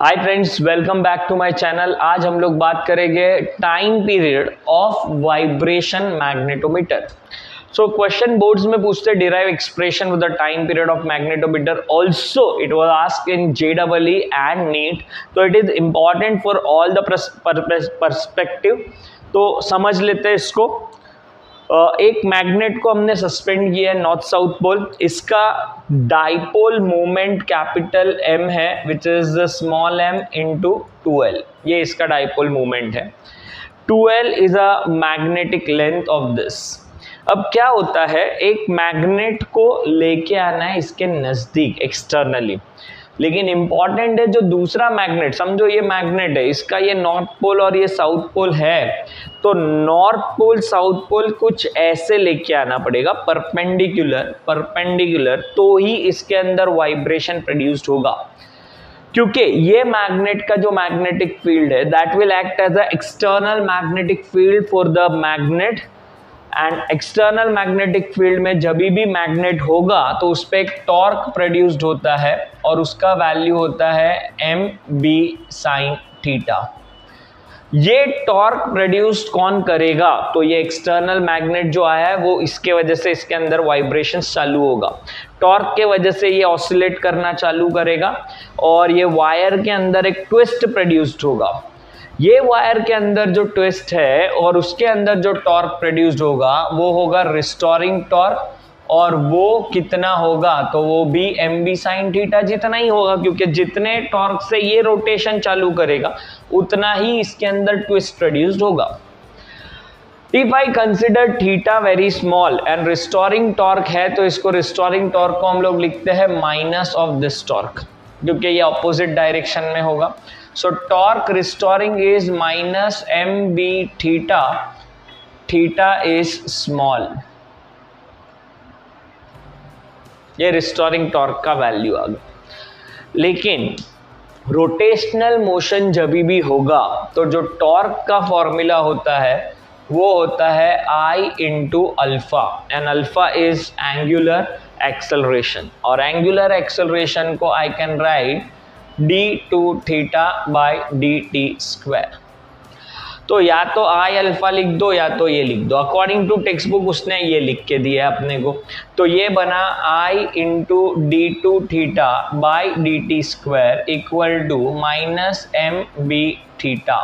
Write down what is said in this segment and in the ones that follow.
Hi friends, welcome back to my channel. आज हम लोग बात करेंगे time period of vibration magnetometer. So question boards में पूछते derive expression with the time period of magnetometer. Also it was asked in JEE and NEET, तो it is important for all the perspective. तो समझ लेते हैं इसको। एक magnet को हमने सस्पेंड किया है नॉर्थ साउथ पोल। इसका डाइपोल मोमेंट कैपिटल M है, which is the small m into 2L। ये इसका डाइपोल मोमेंट है। 2L is a magnetic length of this. अब क्या होता है, एक मैग्नेट को लेके आना है इसके नजदीक एक्सटर्नली, लेकिन इंपॉर्टेंट है जो दूसरा मैग्नेट, समझो ये मैग्नेट है, इसका ये नॉर्थ पोल और ये साउथ पोल है, तो नॉर्थ पोल साउथ पोल कुछ ऐसे लेके आना पड़ेगा परपेंडिकुलर, तो ही इसके अंदर वाइब्रेशन प्रोड्यूस्ड होगा। क्योंकि ये मैग्नेट का जो मैग्नेटिक फील्ड है that will act as a external magnetic field for the magnet, and external magnetic field में जब भी मैग्नेट होगा तो उस पर एक टॉर्क प्रोड्यूस्ड होता है और उसका वैल्यू होता है mb sin थीटा। ये टॉर्क प्रोड्यूस्ड कौन करेगा, तो ये एक्सटर्नल मैग्नेट जो आया है वो इसके वजह से इसके अंदर वाइब्रेशंस चालू होगा। टॉर्क के वजह से ये ऑसिलेट करना चालू करेगा और ये वायर के अंदर एक ट्विस्ट प्रोड्यूस्ड होगा। ये वायर के अंदर जो ट्विस्ट है और उसके अंदर जो टॉर्क प्रोड्यूस्ड होगा वो होगा रिस्टोरिंग टॉर्क, और वो कितना होगा, तो वो भी mb sin थीटा जितना ही होगा, क्योंकि जितने टॉर्क से ये रोटेशन चालू करेगा उतना ही इसके अंदर ट्विस्ट प्रोड्यूस्ड होगा। If I consider theta very small and restoring torque है, तो इसको रिस्टोरिंग टॉर्क को हम लोग लिखते हैं माइनस ऑफ दिस टॉर्क, क्योंकि ये ऑपोजिट डायरेक्शन में होगा। सो torque restoring is minus mb theta, theta is small. ये रिस्टोरिंग टॉर्क का वैल्यू आ गया। लेकिन रोटेशनल मोशन जब भी होगा तो जो टॉर्क का फॉर्मूला होता है वो होता है I into alpha, and alpha is angular acceleration, और एंगुलर एक्सेलरेशन को I can write d2 theta by dt square. तो या तो I अल्फा लिख दो या तो ये लिख दो, अकॉर्डिंग टू टेक्स्ट बुक उसने ये लिख के दिया है अपने को। तो ये बना I into d2 theta by dt square equal to minus mb theta.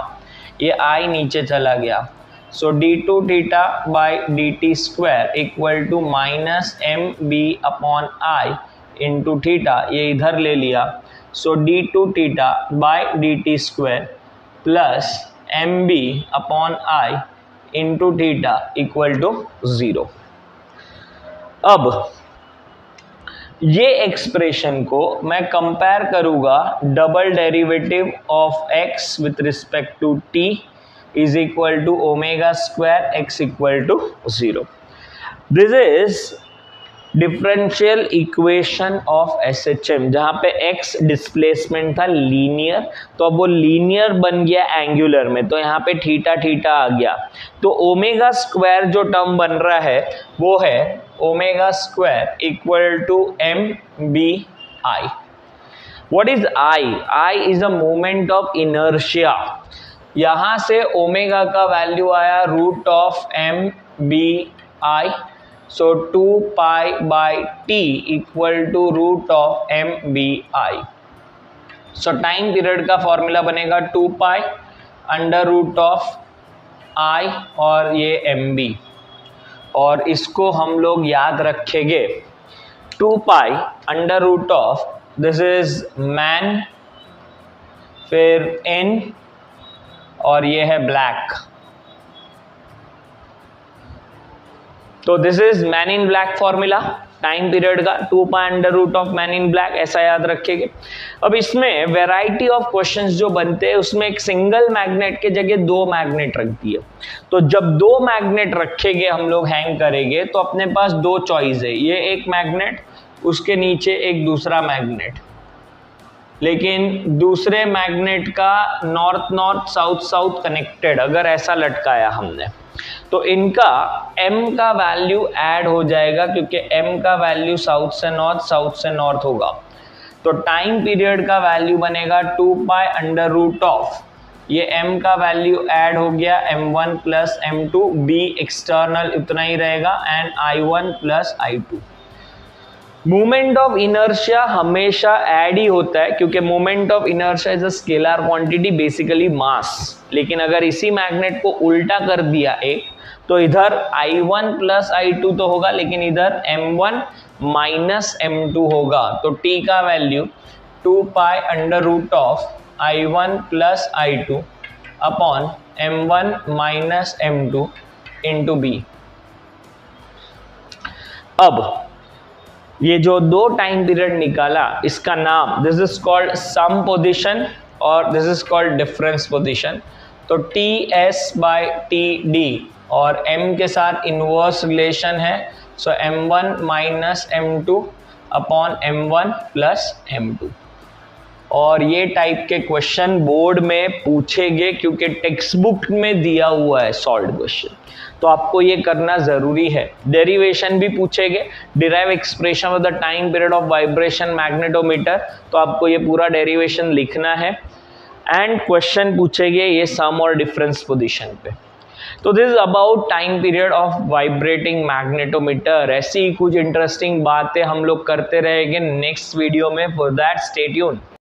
ये I नीचे चला गया, so d2 theta by dt square equal to minus mb upon I into theta, ये इधर ले लिया, so d2 theta by dt square plus mb upon I into theta equal to 0। अब ये एक्सप्रेशन को मैं कंपेयर करूंगा double derivative of x with respect to t is equal to omega square x equal to 0। This is differential equation of SHM, जहाँ पे x displacement था linear, तो अब वो लीनियर बन गया एंगुलर में, तो यहाँ पे थीटा थीटा आ गया। तो ओमेगा स्क्वायर जो टर्म बन रहा है वो है omega square equal to mbi। What is I? I is a moment of inertia. यहाँ से ओमेगा का वैल्यू आया root of mbi, so 2 pi by t equal to root of mbi। so time period का formula बनेगा 2 pi under root of I और ये mb, और इसको हम लोग याद रखेंगे 2 pi under root of, this is man, फिर n और ये है ब्लैक, तो this is man in black formula time period का, 2 pi under root of man in black, ऐसा याद रखेंगे। अब इसमें वैरायटी ऑफ क्वेश्चंस जो बनते हैं उसमें एक सिंगल मैग्नेट के जगह 2 मैग्नेट रख दिए, तो जब 2 मैग्नेट रखेंगे हम लोग हैंग करेंगे तो अपने पास 2 चॉइस है, ये एक मैग्नेट, उसके नीचे एक दूसरा मैग्नेट, लेकिन दूसरे मैग्नेट का north north south south connected अगर ऐसा लटकाया हमने, तो इनका m का वैल्यू ऐड हो जाएगा, क्योंकि m का वैल्यू साउथ से नॉर्थ होगा। तो टाइम पीरियड का वैल्यू बनेगा 2 पाई अंडर रूट ऑफ, ये m का वैल्यू ऐड हो गया m1 plus m2, b external उतना ही रहेगा and i1 plus i2। Moment of inertia हमेशा ऐड ही होता है क्योंकि moment of inertia is a scalar quantity, basically mass. लेकिन अगर इसी मैग्नेट को उल्टा कर दिया एक, तो इधर i1 प्लस i2 तो होगा, लेकिन इधर m1 माइनस m2 होगा। तो t का value 2 pi under root of i1 plus i2 upon m1 minus m2 into b। अब ये जो दो टाइम पीरियड निकाला, इसका नाम, this is called sum position और this is called difference position. तो T S by T D और m के साथ इनवर्स रिलेशन है, सो m1 minus m2 upon m1 plus m2। और ये टाइप के क्वेश्चन बोर्ड में पूछेंगे क्योंकि टेक्स्ट बुक में दिया हुआ है सॉल्व क्वेश्चन, तो आपको ये करना जरूरी है। डेरिवेशन भी पूछेंगे, derive expression of the time period of vibration magnetometer, तो आपको ये पूरा डेरिवेशन लिखना है। एंड क्वेश्चन पूछेंगे ये सम और डिफरेंस पोजीशन पे। तो this is about time period of vibrating magnetometer. ऐसी कुछ इंटरेस्टिंग बातें हम लोग करते रहेंगे नेक्स्ट वीडियो में। For that stay tuned.